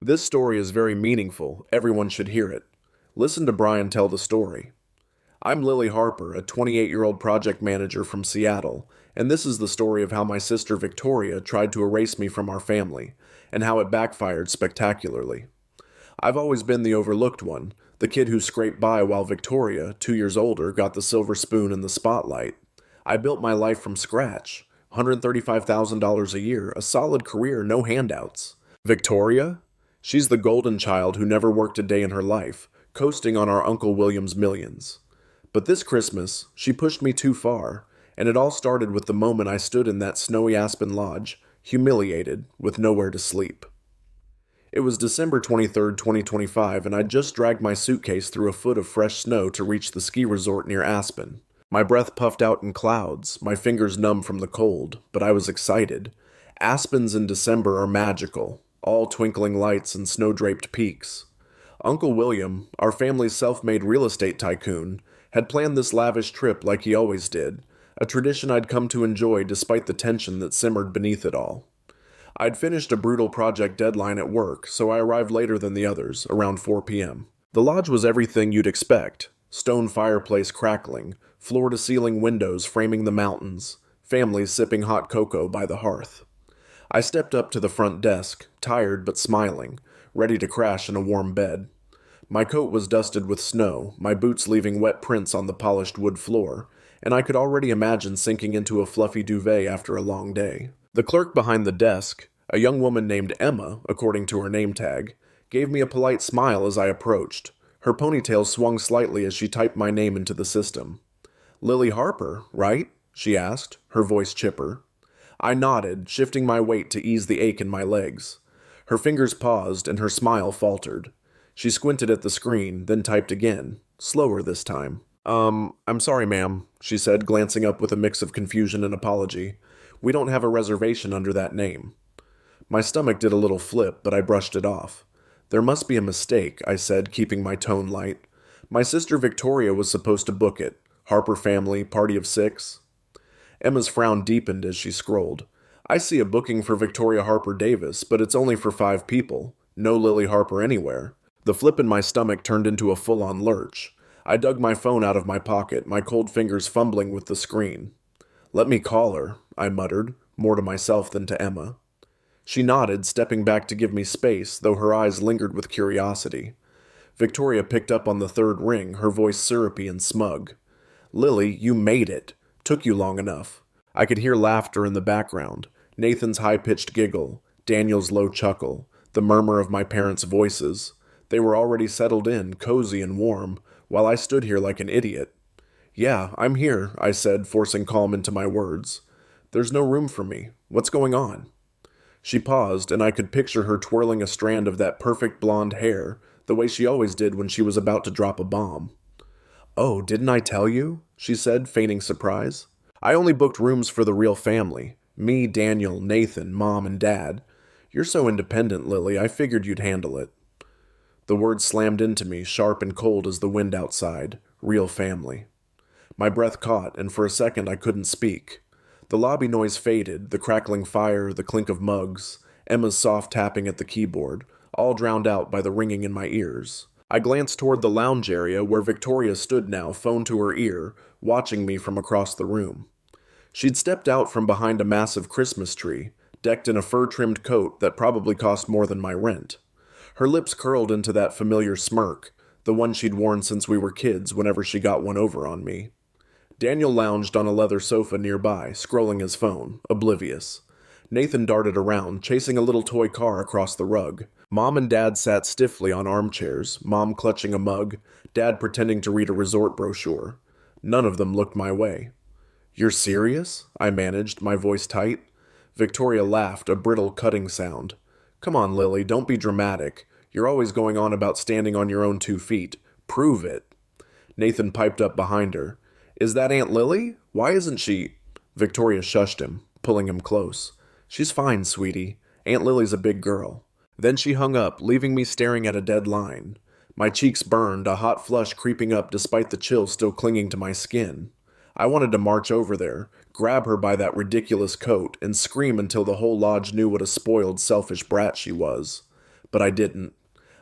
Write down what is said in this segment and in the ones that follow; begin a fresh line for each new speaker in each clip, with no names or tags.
This story is very meaningful. Everyone should hear it. Listen to Brian tell the story. I'm Lily Harper, a 28-year-old project manager from Seattle, and this is the story of how my sister Victoria tried to erase me from our family, and how it backfired spectacularly. I've always been the overlooked one, the kid who scraped by while Victoria, 2 years older, got the silver spoon in the spotlight. I built my life from scratch. $135,000 a year, a solid career, no handouts. Victoria? She's the golden child who never worked a day in her life, coasting on our Uncle William's millions. But this Christmas, she pushed me too far, and it all started with the moment I stood in that snowy aspen lodge, humiliated, with nowhere to sleep. It was December 23rd, 2025, and I'd just dragged my suitcase through a foot of fresh snow to reach the ski resort near Aspen. My breath puffed out in clouds, my fingers numb from the cold, but I was excited. Aspens in December are magical, all twinkling lights and snow-draped peaks. Uncle William, our family's self-made real estate tycoon, had planned this lavish trip like he always did, a tradition I'd come to enjoy despite the tension that simmered beneath it all. I'd finished a brutal project deadline at work, so I arrived later than the others, around 4 p.m. The lodge was everything you'd expect. Stone fireplace crackling, floor-to-ceiling windows framing the mountains, families sipping hot cocoa by the hearth. I stepped up to the front desk, tired but smiling, ready to crash in a warm bed. My coat was dusted with snow, my boots leaving wet prints on the polished wood floor, and I could already imagine sinking into a fluffy duvet after a long day. The clerk behind the desk, a young woman named Emma, according to her name tag, gave me a polite smile as I approached. Her ponytail swung slightly as she typed my name into the system. "Lily Harper, right?" she asked, her voice chipper. I nodded, shifting my weight to ease the ache in my legs. Her fingers paused, and her smile faltered. She squinted at the screen, then typed again, slower this time. I'm sorry, ma'am," she said, glancing up with a mix of confusion and apology. "We don't have a reservation under that name." My stomach did a little flip, but I brushed it off. "There must be a mistake," I said, keeping my tone light. "My sister Victoria was supposed to book it. Harper family, party of 6. Emma's frown deepened as she scrolled. "I see a booking for Victoria Harper Davis, but it's only for 5 people. No Lily Harper anywhere." The flip in my stomach turned into a full-on lurch. I dug my phone out of my pocket, my cold fingers fumbling with the screen. "Let me call her," I muttered, more to myself than to Emma. She nodded, stepping back to give me space, though her eyes lingered with curiosity. Victoria picked up on the third ring, her voice syrupy and smug. "Lily, you made it. Took you long enough." I could hear laughter in the background, Nathan's high-pitched giggle, Daniel's low chuckle, the murmur of my parents' voices. They were already settled in, cozy and warm, while I stood here like an idiot. "Yeah, I'm here," I said, forcing calm into my words. "There's no room for me. What's going on?" She paused, and I could picture her twirling a strand of that perfect blonde hair, the way she always did when she was about to drop a bomb. "Oh, didn't I tell you?" she said, feigning surprise. "I only booked rooms for the real family. Me, Daniel, Nathan, Mom, and Dad. You're so independent, Lily, I figured you'd handle it." The words slammed into me, sharp and cold as the wind outside. Real family. My breath caught, and for a second I couldn't speak. The lobby noise faded, the crackling fire, the clink of mugs, Emma's soft tapping at the keyboard, all drowned out by the ringing in my ears. I glanced toward the lounge area where Victoria stood now, phone to her ear, watching me from across the room. She'd stepped out from behind a massive Christmas tree, decked in a fur-trimmed coat that probably cost more than my rent. Her lips curled into that familiar smirk, the one she'd worn since we were kids whenever she got one over on me. Daniel lounged on a leather sofa nearby, scrolling his phone, oblivious. Nathan darted around, chasing a little toy car across the rug. Mom and Dad sat stiffly on armchairs, Mom clutching a mug, Dad pretending to read a resort brochure. None of them looked my way. "You're serious?" I managed, my voice tight. Victoria laughed, a brittle, cutting sound. "Come on, Lily, don't be dramatic. You're always going on about standing on your own 2 feet. Prove it." Nathan piped up behind her. "Is that Aunt Lily? Why isn't she—" Victoria shushed him, pulling him close. "She's fine, sweetie. Aunt Lily's a big girl." Then she hung up, leaving me staring at a dead line. My cheeks burned, a hot flush creeping up despite the chill still clinging to my skin. I wanted to march over there, grab her by that ridiculous coat, and scream until the whole lodge knew what a spoiled, selfish brat she was. but I didn't.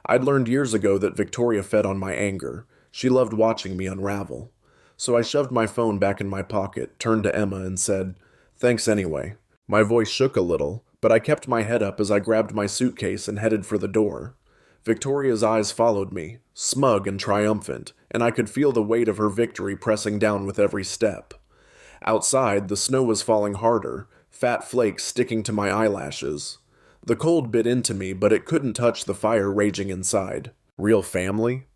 I'd learned years ago that Victoria fed on my anger. She loved watching me unravel. So I shoved my phone back in my pocket, turned to Emma, and said, "Thanks anyway." My voice shook a little, but I kept my head up as I grabbed my suitcase and headed for the door. Victoria's eyes followed me, smug and triumphant, and I could feel the weight of her victory pressing down with every step. Outside, the snow was falling harder, fat flakes sticking to my eyelashes. The cold bit into me, but it couldn't touch the fire raging inside. Real family?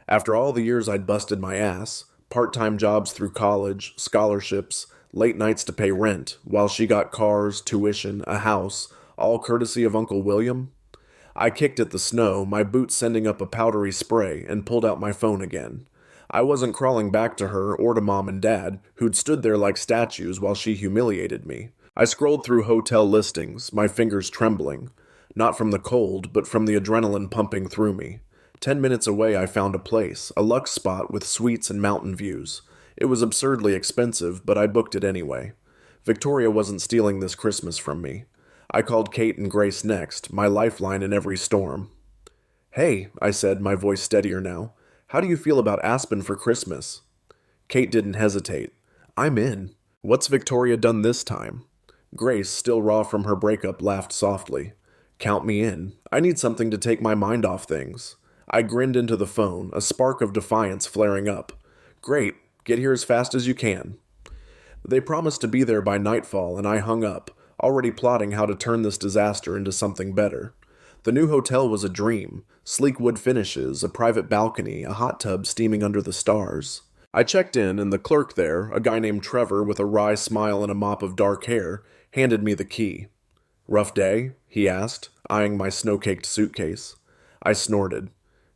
After all the years I'd busted my ass, part-time jobs through college, scholarships, late nights to pay rent, while she got cars, tuition, a house, all courtesy of Uncle William? I kicked at the snow, my boots sending up a powdery spray, and pulled out my phone again. I wasn't crawling back to her or to Mom and Dad, who'd stood there like statues while she humiliated me. I scrolled through hotel listings, my fingers trembling. Not from the cold, but from the adrenaline pumping through me. 10 minutes away I found a place, a luxe spot with suites and mountain views. It was absurdly expensive, but I booked it anyway. Victoria wasn't stealing this Christmas from me. I called Kate and Grace next, my lifeline in every storm. "Hey," I said, my voice steadier now. "How do you feel about Aspen for Christmas?" Kate didn't hesitate. "I'm in. What's Victoria done this time?" Grace, still raw from her breakup, laughed softly. "Count me in. I need something to take my mind off things." I grinned into the phone, a spark of defiance flaring up. "Great. Get here as fast as you can." They promised to be there by nightfall, and I hung up, already plotting how to turn this disaster into something better. The new hotel was a dream. Sleek wood finishes, a private balcony, a hot tub steaming under the stars. I checked in, and the clerk there, a guy named Trevor with a wry smile and a mop of dark hair, handed me the key. "Rough day?" he asked, eyeing my snow-caked suitcase. I snorted.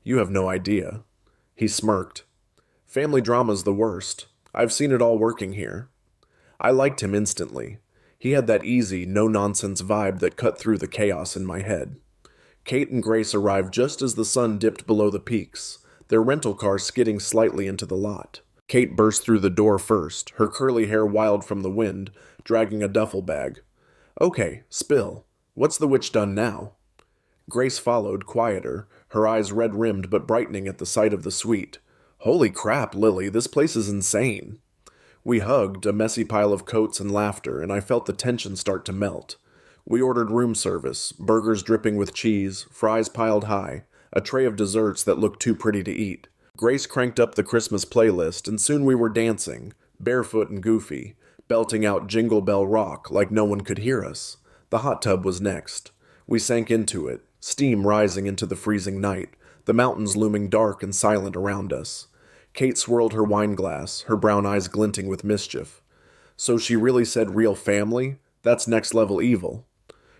"You have no idea." He smirked. "Family drama's the worst. I've seen it all working here." I liked him instantly. He had that easy, no-nonsense vibe that cut through the chaos in my head. Kate and Grace arrived just as the sun dipped below the peaks, their rental car skidding slightly into the lot. Kate burst through the door first, her curly hair wild from the wind, dragging a duffel bag. "Okay, spill. What's the witch done now?" Grace followed, quieter, her eyes red-rimmed but brightening at the sight of the suite. "Holy crap, Lily, this place is insane." We hugged, a messy pile of coats and laughter, and I felt the tension start to melt. We ordered room service, burgers dripping with cheese, fries piled high, a tray of desserts that looked too pretty to eat. Grace cranked up the Christmas playlist, and soon we were dancing, barefoot and goofy, belting out Jingle Bell Rock like no one could hear us. The hot tub was next. We sank into it, steam rising into the freezing night, the mountains looming dark and silent around us. Kate swirled her wine glass, her brown eyes glinting with mischief. "So she really said real family? That's next-level evil."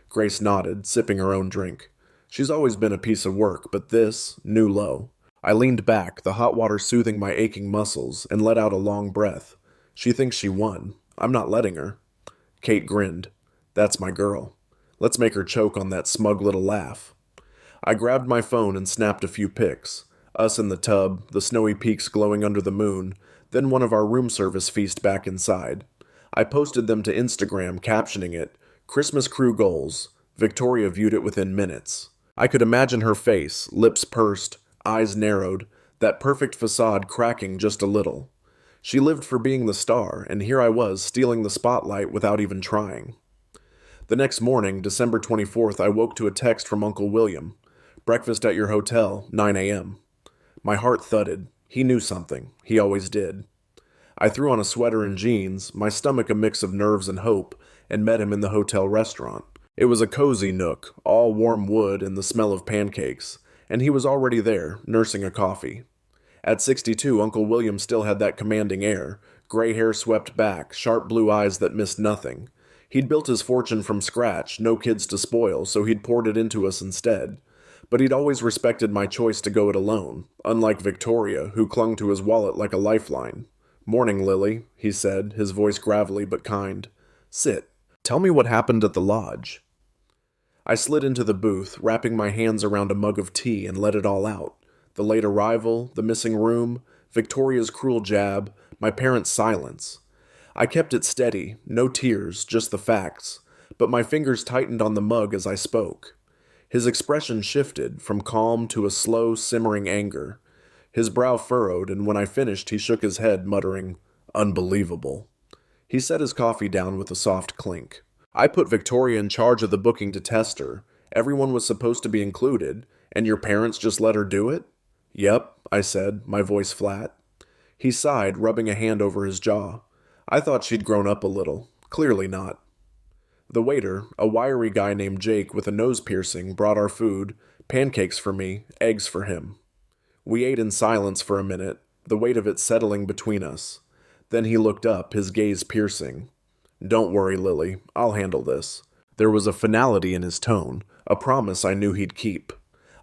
Grace nodded, sipping her own drink. "She's always been a piece of work, but this, new low." I leaned back, the hot water soothing my aching muscles, and let out a long breath. "She thinks she won. I'm not letting her." Kate grinned. "That's my girl. Let's make her choke on that smug little laugh." I grabbed my phone and snapped a few pics. Us in the tub, the snowy peaks glowing under the moon, then one of our room service feast back inside. I posted them to Instagram, captioning it, "Christmas Crew Goals." Victoria viewed it within minutes. I could imagine her face, lips pursed, eyes narrowed, that perfect facade cracking just a little. She lived for being the star, and here I was, stealing the spotlight without even trying. The next morning, December 24th, I woke to a text from Uncle William. "Breakfast at your hotel, 9 a.m. My heart thudded. He knew something. He always did. I threw on a sweater and jeans, my stomach a mix of nerves and hope, and met him in the hotel restaurant. It was a cozy nook, all warm wood and the smell of pancakes, and he was already there, nursing a coffee. At 62, Uncle William still had that commanding air, gray hair swept back, sharp blue eyes that missed nothing. He'd built his fortune from scratch, no kids to spoil, so he'd poured it into us instead. But he'd always respected my choice to go it alone, unlike Victoria, who clung to his wallet like a lifeline. "Morning, Lily," he said, his voice gravelly but kind. "Sit. Tell me what happened at the lodge." I slid into the booth, wrapping my hands around a mug of tea and let it all out. The late arrival, the missing room, Victoria's cruel jab, my parents' silence. I kept it steady, no tears, just the facts, but my fingers tightened on the mug as I spoke. His expression shifted from calm to a slow, simmering anger. His brow furrowed, and when I finished, he shook his head, muttering, "Unbelievable." He set his coffee down with a soft clink. "I put Victoria in charge of the booking to test her. Everyone was supposed to be included, and your parents just let her do it?" "Yep," I said, my voice flat. He sighed, rubbing a hand over his jaw. "I thought she'd grown up a little. Clearly not." The waiter, a wiry guy named Jake with a nose piercing, brought our food, pancakes for me, eggs for him. We ate in silence for a minute, the weight of it settling between us. Then he looked up, his gaze piercing. "Don't worry, Lily. I'll handle this." There was a finality in his tone, a promise I knew he'd keep.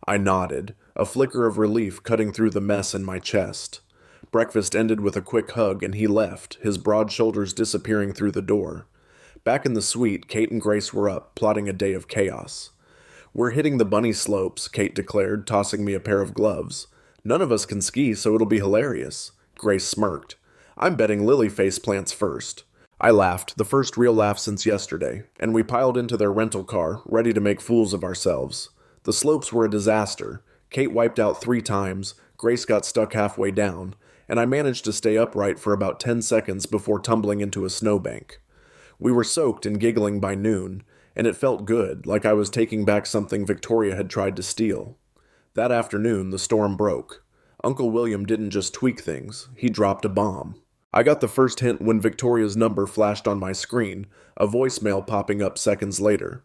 I nodded, a flicker of relief cutting through the mess in my chest. Breakfast ended with a quick hug, and he left, his broad shoulders disappearing through the door. Back in the suite, Kate and Grace were up, plotting a day of chaos. "We're hitting the bunny slopes," Kate declared, tossing me a pair of gloves. "None of us can ski, so it'll be hilarious." Grace smirked. "I'm betting Lily face plants first." I laughed, the first real laugh since yesterday, and we piled into their rental car, ready to make fools of ourselves. The slopes were a disaster. Kate wiped out 3 times, Grace got stuck halfway down, and I managed to stay upright for about 10 seconds before tumbling into a snowbank. We were soaked and giggling by noon, and it felt good, like I was taking back something Victoria had tried to steal. That afternoon, the storm broke. Uncle William didn't just tweak things, he dropped a bomb. I got the first hint when Victoria's number flashed on my screen, a voicemail popping up seconds later.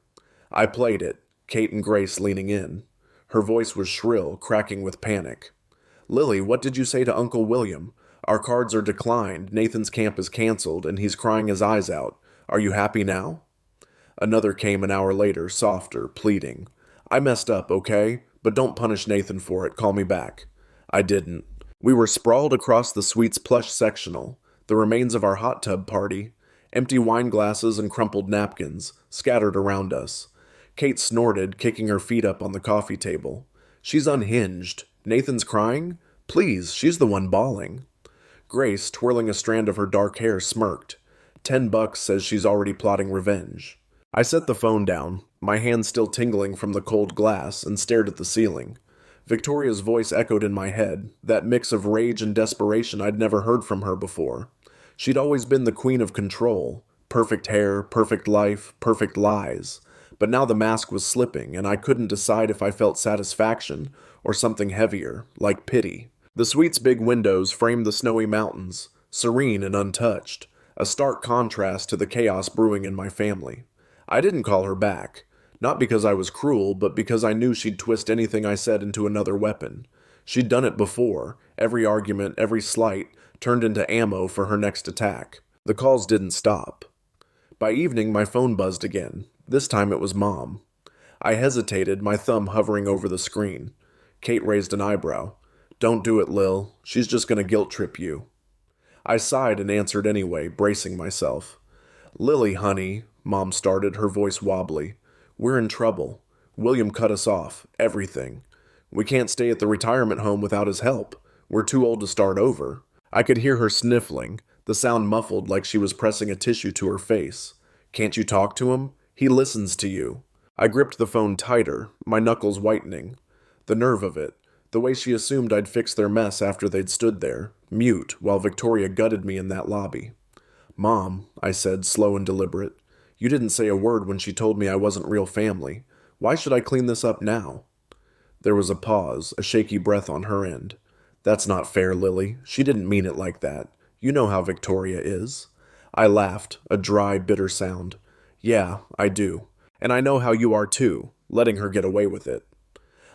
I played it, Kate and Grace leaning in. Her voice was shrill, cracking with panic. "Lily, what did you say to Uncle William? Our cards are declined, Nathan's camp is canceled, and he's crying his eyes out. Are you happy now?" Another came an hour later, softer, pleading. "I messed up, okay? But don't punish Nathan for it, call me back." I didn't. We were sprawled across the suite's plush sectional, the remains of our hot tub party, empty wine glasses and crumpled napkins, scattered around us. Kate snorted, kicking her feet up on the coffee table. "She's unhinged. Nathan's crying? Please, she's the one bawling." Grace, twirling a strand of her dark hair, smirked. $10 says she's already plotting revenge. I set the phone down, my hand still tingling from the cold glass, and stared at the ceiling. Victoria's voice echoed in my head, that mix of rage and desperation I'd never heard from her before. She'd always been the queen of control. Perfect hair, perfect life, perfect lies. But now the mask was slipping, and I couldn't decide if I felt satisfaction or something heavier, like pity. The suite's big windows framed the snowy mountains, serene and untouched, a stark contrast to the chaos brewing in my family. I didn't call her back. Not because I was cruel, but because I knew she'd twist anything I said into another weapon. She'd done it before. Every argument, every slight, turned into ammo for her next attack. The calls didn't stop. By evening, my phone buzzed again. This time it was Mom. I hesitated, my thumb hovering over the screen. Kate raised an eyebrow. "Don't do it, Lil. She's just gonna guilt trip you." I sighed and answered anyway, bracing myself. "Lily, honey," Mom started, her voice wobbly. "We're in trouble. William cut us off. Everything. We can't stay at the retirement home without his help. We're too old to start over." I could hear her sniffling, the sound muffled like she was pressing a tissue to her face. "Can't you talk to him? He listens to you." I gripped the phone tighter, my knuckles whitening. The nerve of it. The way she assumed I'd fix their mess after they'd stood there, mute, while Victoria gutted me in that lobby. "Mom," I said, slow and deliberate, "you didn't say a word when she told me I wasn't real family. Why should I clean this up now?" There was a pause, a shaky breath on her end. "That's not fair, Lily. She didn't mean it like that. You know how Victoria is." I laughed, a dry, bitter sound. "Yeah, I do. And I know how you are too, letting her get away with it."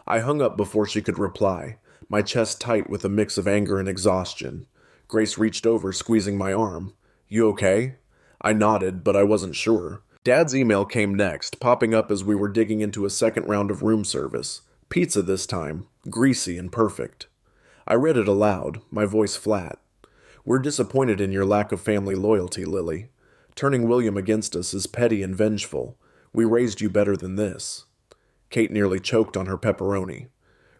I hung up before she could reply, my chest tight with a mix of anger and exhaustion. Grace reached over, squeezing my arm. "You okay?" I nodded, but I wasn't sure. Dad's email came next, popping up as we were digging into a second round of room service. Pizza this time, greasy and perfect. I read it aloud, my voice flat. "We're disappointed in your lack of family loyalty, Lily. Turning William against us is petty and vengeful. We raised you better than this." Kate nearly choked on her pepperoni.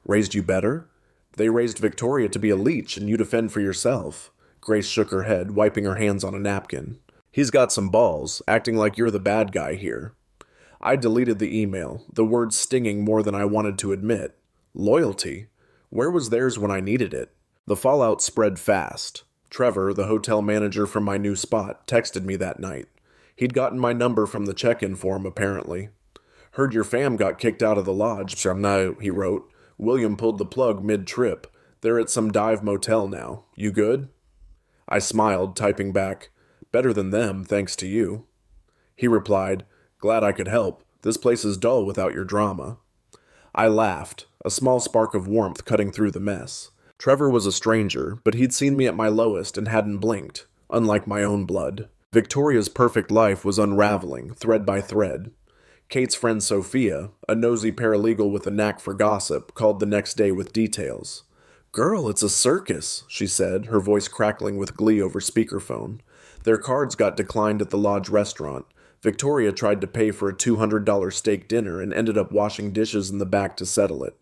"Raised you better? They raised Victoria to be a leech and you to fend for yourself." Grace shook her head, wiping her hands on a napkin. "He's got some balls, acting like you're the bad guy here." I deleted the email, the words stinging more than I wanted to admit. Loyalty? Where was theirs when I needed it? The fallout spread fast. Trevor, the hotel manager from my new spot, texted me that night. He'd gotten my number from the check-in form, apparently. Heard your fam got kicked out of the lodge, no, he wrote. William pulled the plug mid-trip. They're at some dive motel now. You good? I smiled, typing back, better than them, thanks to you. He replied, glad I could help. This place is dull without your drama. I laughed, a small spark of warmth cutting through the mess. Trevor was a stranger, but he'd seen me at my lowest and hadn't blinked, unlike my own blood. Victoria's perfect life was unraveling, thread by thread. Kate's friend Sophia, a nosy paralegal with a knack for gossip, called the next day with details. Girl, it's a circus, she said, her voice crackling with glee over speakerphone. Their cards got declined at the lodge restaurant. Victoria tried to pay for a $200 steak dinner and ended up washing dishes in the back to settle it.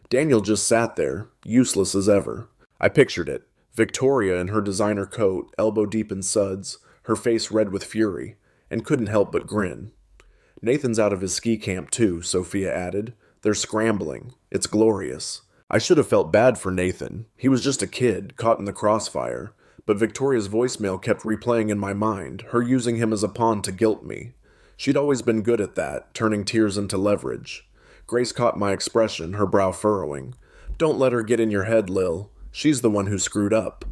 Daniel just sat there, useless as ever. I pictured it. Victoria in her designer coat, elbow deep in suds, her face red with fury, and couldn't help but grin. Nathan's out of his ski camp too, Sophia added. They're scrambling. It's glorious. I should have felt bad for Nathan. He was just a kid, caught in the crossfire. But Victoria's voicemail kept replaying in my mind, her using him as a pawn to guilt me. She'd always been good at that, turning tears into leverage. Grace caught my expression, her brow furrowing. Don't let her get in your head, Lil. She's the one who screwed up.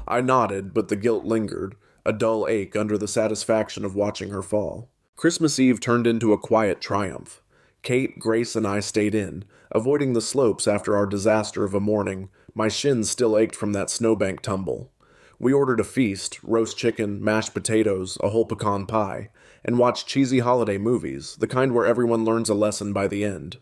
I nodded, but the guilt lingered, a dull ache under the satisfaction of watching her fall. Christmas Eve turned into a quiet triumph. Kate, Grace, and I stayed in, avoiding the slopes after our disaster of a morning. My shins still ached from that snowbank tumble. We ordered a feast, roast chicken, mashed potatoes, a whole pecan pie, and watched cheesy holiday movies, the kind where everyone learns a lesson by the end.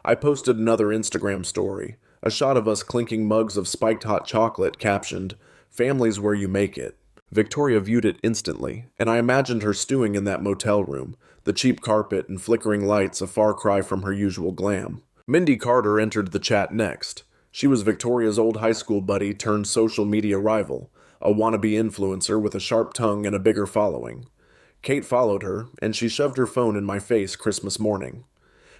I posted another Instagram story, a shot of us clinking mugs of spiked hot chocolate captioned, "Family's where you make it." Victoria viewed it instantly, and I imagined her stewing in that motel room, the cheap carpet and flickering lights a far cry from her usual glam. Mindy Carter entered the chat next. She was Victoria's old high school buddy turned social media rival, a wannabe influencer with a sharp tongue and a bigger following. Kate followed her, and she shoved her phone in my face Christmas morning.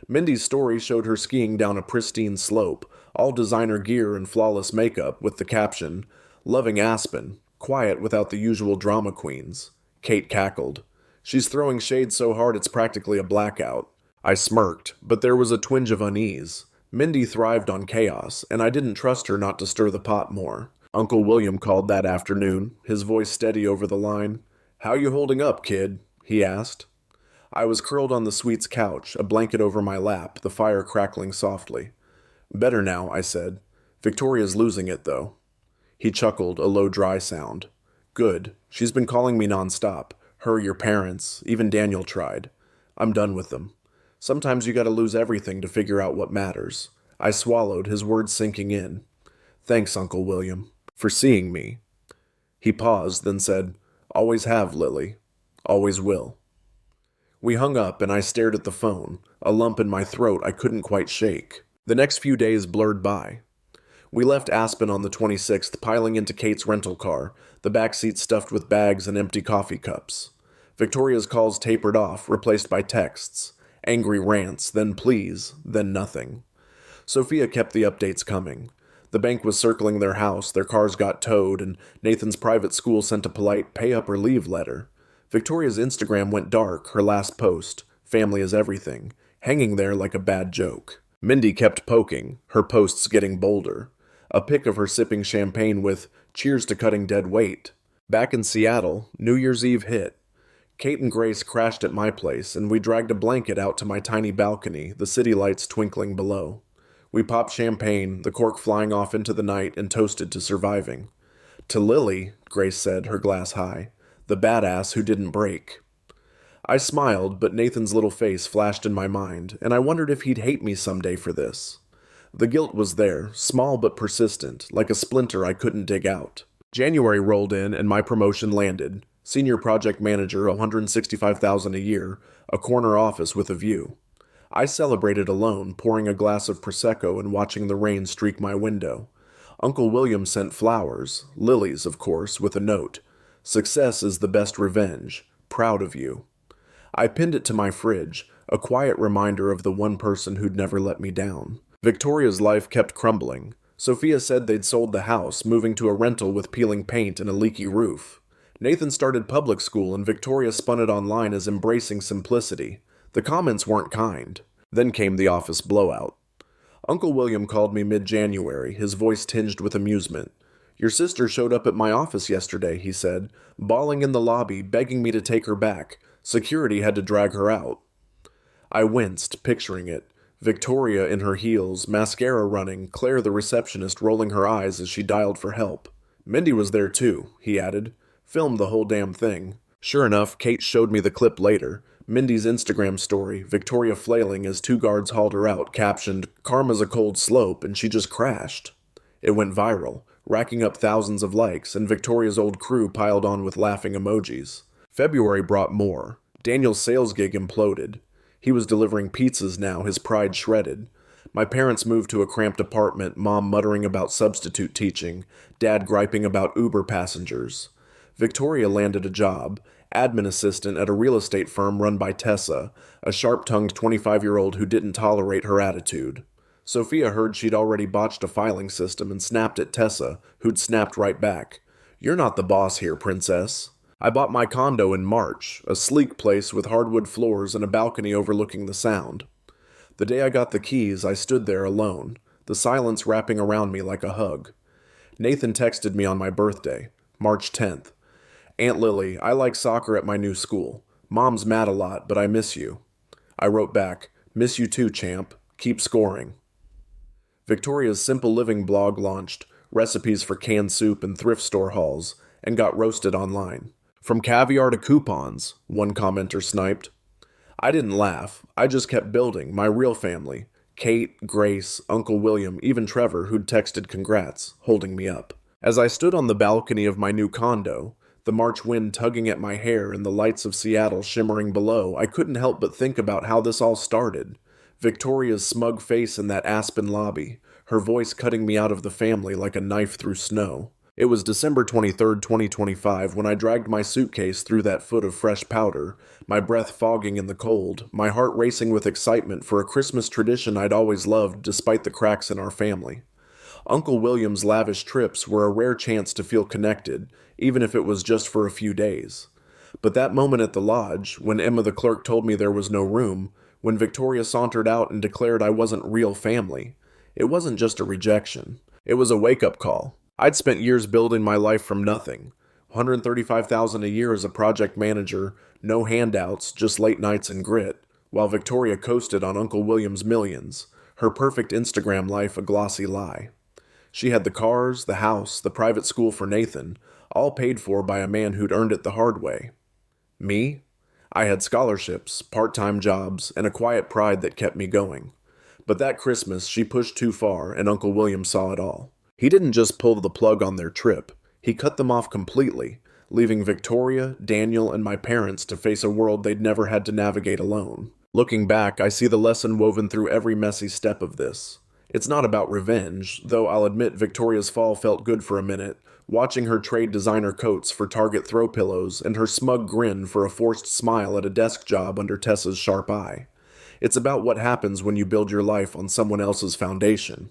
Mindy's story showed her skiing down a pristine slope, all designer gear and flawless makeup, with the caption, "Loving Aspen, quiet without the usual drama queens." Kate cackled. "She's throwing shade so hard it's practically a blackout." I smirked, but there was a twinge of unease. Mindy thrived on chaos, and I didn't trust her not to stir the pot more. Uncle William called that afternoon, his voice steady over the line. "How you holding up, kid?" he asked. I was curled on the suite's couch, a blanket over my lap, the fire crackling softly. "Better now," I said. "Victoria's losing it, though." He chuckled, a low, dry sound. "Good. She's been calling me nonstop. Her, your parents, even Daniel tried. I'm done with them. Sometimes you gotta lose everything to figure out what matters." I swallowed, his words sinking in. "Thanks, Uncle William, for seeing me." He paused, then said, "Always have, Lily. Always will." We hung up, and I stared at the phone, a lump in my throat I couldn't quite shake. The next few days blurred by. We left Aspen on the 26th, piling into Kate's rental car, the back seat stuffed with bags and empty coffee cups. Victoria's calls tapered off, replaced by texts. Angry rants, then pleas, then nothing. Sophia kept the updates coming. The bank was circling their house, their cars got towed, and Nathan's private school sent a polite pay up or leave letter. Victoria's Instagram went dark, her last post, "Family is everything," hanging there like a bad joke. Mindy kept poking, her posts getting bolder. A pic of her sipping champagne with, "Cheers to cutting dead weight." Back in Seattle, New Year's Eve hit. Kate and Grace crashed at my place, and we dragged a blanket out to my tiny balcony, the city lights twinkling below. We popped champagne, the cork flying off into the night, and toasted to surviving. "To Lily," Grace said, her glass high, "the badass who didn't break." I smiled, but Nathan's little face flashed in my mind, and I wondered if he'd hate me someday for this. The guilt was there, small but persistent, like a splinter I couldn't dig out. January rolled in, and my promotion landed. Senior project manager, $165,000 a year, a corner office with a view. I celebrated alone, pouring a glass of Prosecco and watching the rain streak my window. Uncle William sent flowers, lilies, of course, with a note. "Success is the best revenge. Proud of you." I pinned it to my fridge, a quiet reminder of the one person who'd never let me down. Victoria's life kept crumbling. Sophia said they'd sold the house, moving to a rental with peeling paint and a leaky roof. Nathan started public school and Victoria spun it online as embracing simplicity. The comments weren't kind. Then came the office blowout. Uncle William called me mid-January, his voice tinged with amusement. "Your sister showed up at my office yesterday," he said, bawling in the lobby, begging me to take her back. Security had to drag her out. I winced, picturing it. Victoria in her heels, mascara running, Claire the receptionist rolling her eyes as she dialed for help. "Mindy was there too," he added. "Filmed the whole damn thing." Sure enough, Kate showed me the clip later. Mindy's Instagram story, Victoria flailing as two guards hauled her out, captioned, "Karma's a cold slope," and she just crashed. It went viral, racking up thousands of likes, and Victoria's old crew piled on with laughing emojis. February brought more. Daniel's sales gig imploded. He was delivering pizzas now, his pride shredded. My parents moved to a cramped apartment, Mom muttering about substitute teaching, Dad griping about Uber passengers. Victoria landed a job, admin assistant at a real estate firm run by Tessa, a sharp-tongued 25-year-old who didn't tolerate her attitude. Sophia heard she'd already botched a filing system and snapped at Tessa, who'd snapped right back. "You're not the boss here, princess." I bought my condo in March, a sleek place with hardwood floors and a balcony overlooking the Sound. The day I got the keys, I stood there alone, the silence wrapping around me like a hug. Nathan texted me on my birthday, March 10th. "Aunt Lily, I like soccer at my new school. Mom's mad a lot, but I miss you." I wrote back, "Miss you too, champ. Keep scoring." Victoria's Simple Living blog launched, recipes for canned soup and thrift store hauls, and got roasted online. "From caviar to coupons," one commenter sniped. I didn't laugh. I just kept building, my real family. Kate, Grace, Uncle William, even Trevor, who'd texted congrats, holding me up. As I stood on the balcony of my new condo, the March wind tugging at my hair and the lights of Seattle shimmering below, I couldn't help but think about how this all started. Victoria's smug face in that Aspen lobby, her voice cutting me out of the family like a knife through snow. It was December 23rd, 2025, when I dragged my suitcase through that foot of fresh powder, my breath fogging in the cold, my heart racing with excitement for a Christmas tradition I'd always loved despite the cracks in our family. Uncle William's lavish trips were a rare chance to feel connected, even if it was just for a few days. But that moment at the lodge, when Emma the clerk told me there was no room, when Victoria sauntered out and declared I wasn't real family, it wasn't just a rejection. It was a wake-up call. I'd spent years building my life from nothing. $135,000 a year as a project manager, no handouts, just late nights and grit, while Victoria coasted on Uncle William's millions, her perfect Instagram life a glossy lie. She had the cars, the house, the private school for Nathan, all paid for by a man who'd earned it the hard way. Me? I had scholarships, part-time jobs, and a quiet pride that kept me going. But that Christmas, she pushed too far, and Uncle William saw it all. He didn't just pull the plug on their trip. He cut them off completely, leaving Victoria, Daniel, and my parents to face a world they'd never had to navigate alone. Looking back, I see the lesson woven through every messy step of this. It's not about revenge, though I'll admit Victoria's fall felt good for a minute, watching her trade designer coats for Target throw pillows and her smug grin for a forced smile at a desk job under Tessa's sharp eye. It's about what happens when you build your life on someone else's foundation.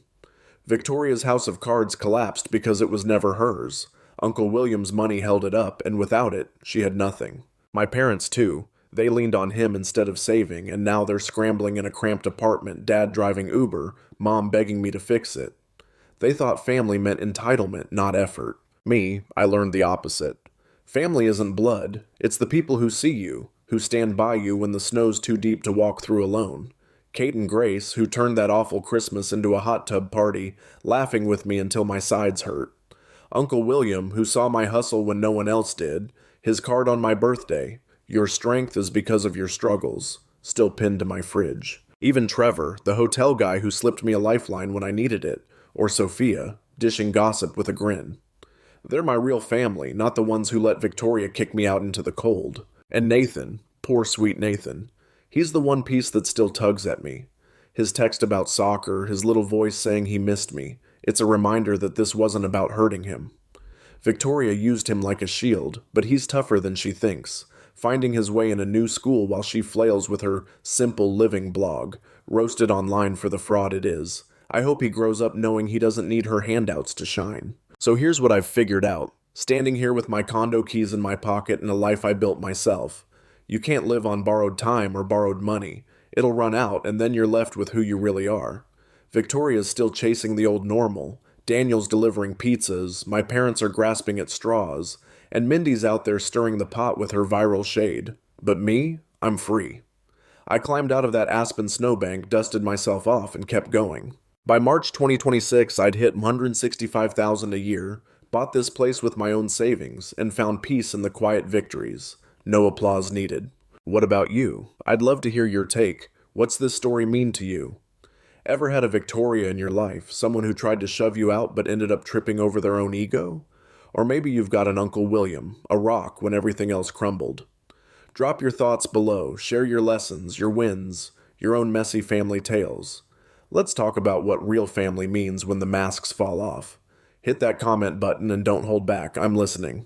Victoria's house of cards collapsed because it was never hers. Uncle William's money held it up, and without it, she had nothing. My parents, too. They leaned on him instead of saving, and now they're scrambling in a cramped apartment, Dad driving Uber, Mom begging me to fix it. They thought family meant entitlement, not effort. Me, I learned the opposite. Family isn't blood. It's the people who see you, who stand by you when the snow's too deep to walk through alone. Kate and Grace, who turned that awful Christmas into a hot tub party, laughing with me until my sides hurt. Uncle William, who saw my hustle when no one else did. His card on my birthday, "Your strength is because of your struggles," still pinned to my fridge. Even Trevor, the hotel guy who slipped me a lifeline when I needed it. Or Sophia, dishing gossip with a grin. They're my real family, not the ones who let Victoria kick me out into the cold. And Nathan, poor sweet Nathan. He's the one piece that still tugs at me. His text about soccer, his little voice saying he missed me. It's a reminder that this wasn't about hurting him. Victoria used him like a shield, but he's tougher than she thinks. finding his way in a new school while she flails with her simple living blog, roasted online for the fraud it is. I hope he grows up knowing he doesn't need her handouts to shine. So here's what I've figured out. Standing here with my condo keys in my pocket and a life I built myself. You can't live on borrowed time or borrowed money. It'll run out, and then you're left with who you really are. Victoria's still chasing the old normal. Daniel's delivering pizzas, my parents are grasping at straws, and Mindy's out there stirring the pot with her viral shade. But me, I'm free. I climbed out of that aspen snowbank, dusted myself off, and kept going. By March 2026, I'd hit $165,000 a year, bought this place with my own savings, and found peace in the quiet victories. No applause needed. What about you? I'd love to hear your take. What's this story mean to you? Ever had a Victoria in your life, someone who tried to shove you out but ended up tripping over their own ego? Or maybe you've got an Uncle William, a rock when everything else crumbled. Drop your thoughts below, share your lessons, your wins, your own messy family tales. Let's talk about what real family means when the masks fall off. Hit that comment button and don't hold back, I'm listening.